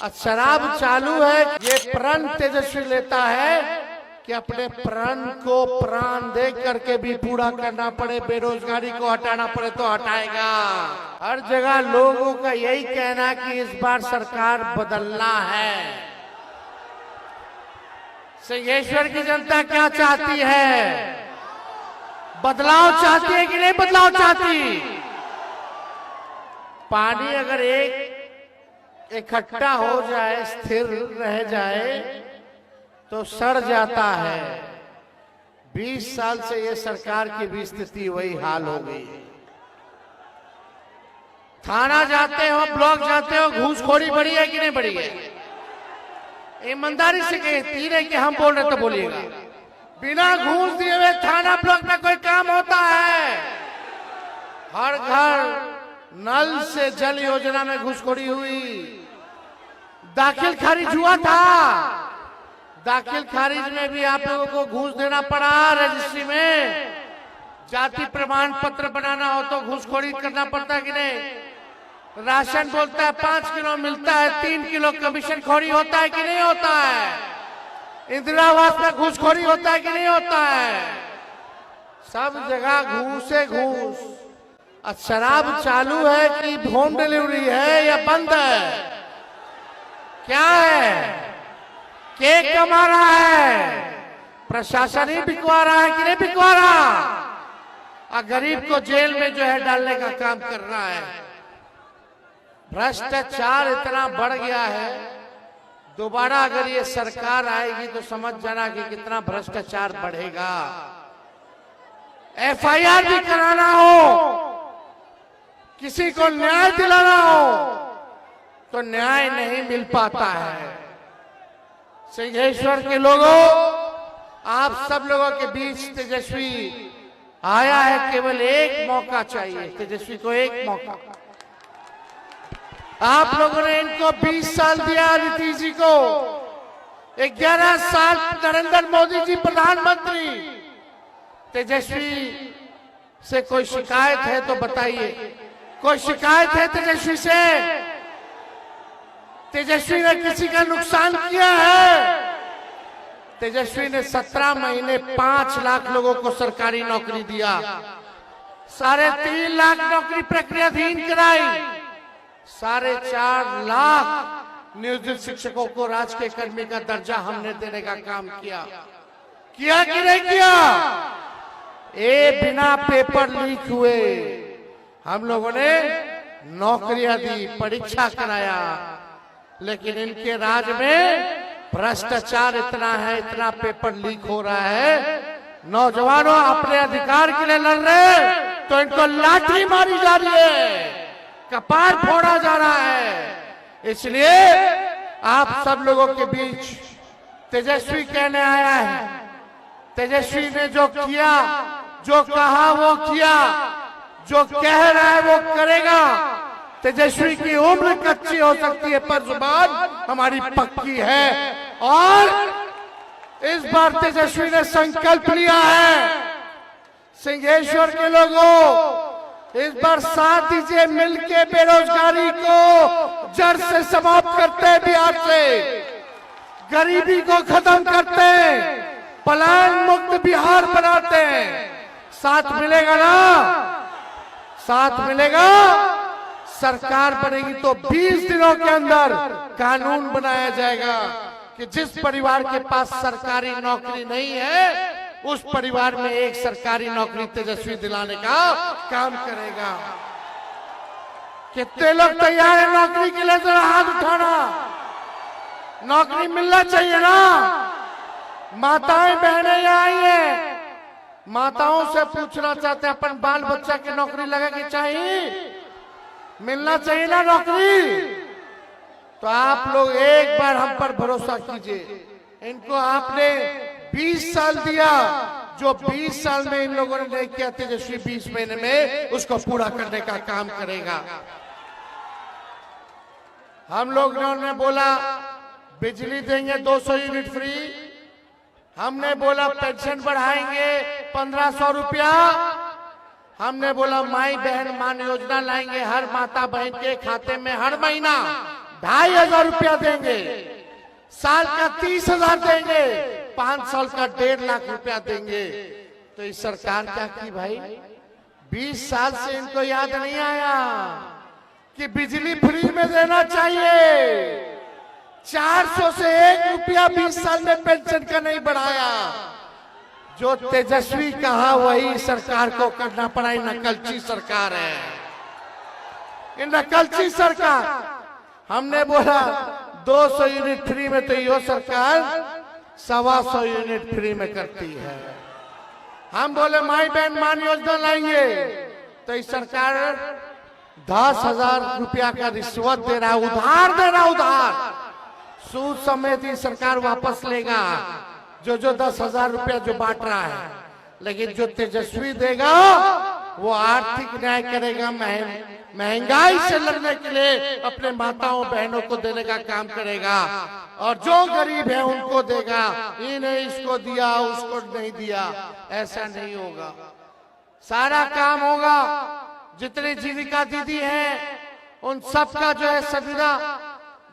शराब चालू है। ये प्रण तेजस्वी लेता है कि अपने प्रण को प्राण दे करके भी पूरा करना पड़े, बेरोजगारी को हटाना पड़े तो हटाएगा। हर जगह लोगों का यही कहना है कि इस बार सरकार बदलना है। सिंहेश्वर की जनता क्या चाहती है? बदलाव चाहती है कि नहीं बदलाव चाहती? पानी अगर एक इकट्ठा हो जाए, स्थिर रह जाए तो सड़ जाता है। 20 साल से ये सरकार की भी स्थिति वही हाल हो गई। थाना जाते हो, ब्लॉक जाते हो, घूसखोरी बढ़ी है कि नहीं बढ़ी है? ईमानदारी से कहती है कि हम बोल रहे तो बोलिएगा। बिना घूस दिए हुए थाना ब्लॉक में कोई काम होता है? हर घर नल से जल योजना में घूसखोरी हुई। दाखिल खारिज हुआ था, दाखिल खारिज में भी आप लोगों को घूस देना पड़ा। रजिस्ट्री में जाति प्रमाण पत्र बनाना हो तो घूसखोरी करना पड़ता है कि नहीं? राशन बोलता है 5 किलो मिलता है, 3 किलो कमीशन खोरी होता है कि नहीं होता है? इंदिरा आवास में घूसखोरी होता है कि नहीं होता है? सब जगह घूसे घूस। शराब चालू है कि होम डिलीवरी है या बंद है? क्या है? केक कमा रहा है, प्रशासन ही बिकवा रहा है कि नहीं बिकवा रहा? और गरीब को जेल में जो है डालने का काम कर रहा है। भ्रष्टाचार इतना बढ़ गया है, दोबारा अगर ये सरकार आएगी तो समझ जाना कि कितना भ्रष्टाचार बढ़ेगा। एफआईआर भी कराना हो, किसी को न्याय दिलाना हो तो न्याय नहीं मिल पाता है। सिंहेश्वर के लोगों, आप सब लोगों के बीच तेजस्वी आया है। केवल एक मौका चाहिए तेजस्वी को, एक मौका। आप लोगों ने इनको 20 साल दिया, नीतीश जी को 11 साल, नरेंद्र मोदी जी प्रधानमंत्री। तेजस्वी से कोई शिकायत है तो बताइए। कोई शिकायत है तेजस्वी से? तेजस्वी ने किसी का नुकसान किया है? तेजस्वी ने 17 महीने 5 लाख लोगों को सरकारी नौकरी दिया, 3.5 लाख नौकरी प्रक्रियाधीन कराई, 4.5 लाख नियोजित शिक्षकों को राजकीय कर्मी का दर्जा हमने देने का काम किया। किया कि नहीं किया? बिना पेपर लीक हुए हम लोगों ने नौकरियां दी, परीक्षा कराया। लेकिन इनके राज में भ्रष्टाचार इतना है, इतना पेपर लीक हो रहा है। नौजवानों अपने अधिकार के लिए लड़ रहे तो इनको लाठी मारी जा रही है, कपार फोड़ा जा रहा है। इसलिए आप सब लोगों के बीच तेजस्वी कहने आया है। तेजस्वी ने जो किया, जो कहा वो किया, जो कह रहा है वो करेगा। तेजस्वी की उम्र कच्ची हो सकती है पर जुबान हमारी पक्की है। और इस बार तेजस्वी ने संकल्प लिया है। सिंहेश्वर के लोगों, इस बार साथ दीजिए, मिलके बेरोजगारी को जड़ से समाप्त करते हैं, बिहार से गरीबी को खत्म करते हैं, पलायन मुक्त बिहार बनाते हैं। साथ मिलेगा ना? साथ मिलेगा। सरकार बनेगी तो 20 दिनों के अंदर कानून बनाया जाएगा कि जिस परिवार के पास सरकारी नौकरी नहीं है उस परिवार में एक सरकारी नौकरी तेजस्वी दिलाने का काम करेगा। कितने लोग तैयार है नौकरी के लिए? जरा हाथ उठाना। नौकरी मिलना चाहिए ना? माताएं बहनें यहाँ आई है, माताओं से पूछना चाहते हैं अपन बाल बच्चा की नौकरी लगेगी, चाहिए? मिलना चाहिए ना नौकरी? तो आप लोग एक बार हम पर भरोसा कीजिए। इनको आपने 20 साल दिया, जो 20 साल में इन लोगों ने नहीं किया, तेजस्वी 20 महीने में उसको पूरा करने का काम करेगा। हम लोगों ने बोला बिजली देंगे 200 यूनिट फ्री, हमने बोला पेंशन बढ़ाएंगे 1500 रुपया, हमने बोला माई बहन मान योजना लाएंगे, हर माता बहन के खाते में हर महीना 2,500 रुपया देंगे, साल का 30,000 देंगे, 5 साल का 1.5 लाख रुपया देंगे। तो इस सरकार क्या की भाई, 20 साल से इनको याद नहीं आया कि बिजली फ्री में देना चाहिए। 400 से 1 रुपया 20 साल में पेंशन का नहीं बढ़ाया। जो तेजस्वी कहा वही सरकार को करना पड़ा। नकलची सरकार है, ये नकलची सरकार। हमने बोला 200 यूनिट फ्री में, तो यो सरकार 125 यूनिट फ्री में करती है। हम बोले माई बहन मान योजना लाएंगे, तो इस सरकार 10,000 रुपया का रिश्वत दे रहा, उधार दे रहा, उधार सूद समेत ही सरकार वापस लेगा जो 10,000 रुपया जो बांट रहा है। लेकिन जो तेजस्वी देगा वो आर्थिक न्याय करेगा, महंगाई से लड़ने के लिए अपने माताओं बहनों को देने का काम करेगा, और जो गरीब है उनको देगा। ये नहीं इसको दिया उसको नहीं दिया, ऐसा नहीं होगा। सारा काम होगा। जितनी जीविका दीदी है उन सबका जो है संविदा,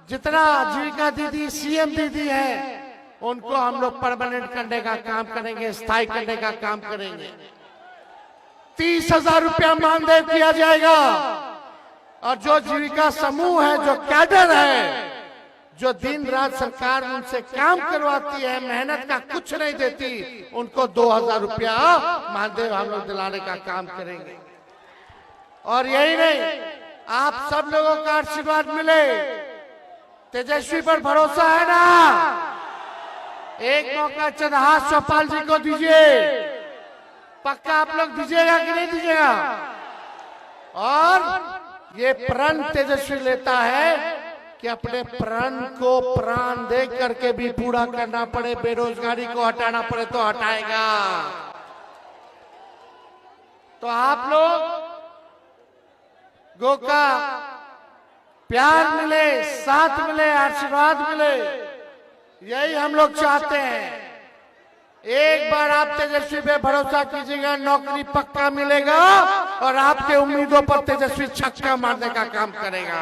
जितना जीविका दीदी सीएम दीदी है उनको हम लोग परमानेंट करने का काम करेंगे, स्थायी करने का काम करेंगे। 30,000 रुपया मानदेय किया जाएगा। और जो जीविका समूह है, जो कैडर है, जो दिन रात सरकार उनसे काम करवाती है, मेहनत का कुछ नहीं देती, उनको 2,000 रुपया मानदेय हम लोग दिलाने का काम करेंगे। और यही नहीं, आप सब लोगों का आशीर्वाद मिले। तेजस्वी पर भरोसा है ना? एक मौका चंद्रहास चौपाल जी को दीजिए, पक्का आप लोग दीजिएगा कि नहीं दीजिएगा? और ये प्रण तेजस्वी लेता है कि अपने प्रण को प्राण दे करके भी पूरा करना पड़े, बेरोजगारी को हटाना पड़े तो हटाएगा। तो आप लोग गो का प्यार मिले, साथ मिले, आशीर्वाद मिले, यही हम लोग चाहते हैं। एक बार आप तेजस्वी पे भरोसा कीजिएगा, नौकरी पक्का मिलेगा, और आपके उम्मीदों पर तेजस्वी छक्का मारने का काम करेगा।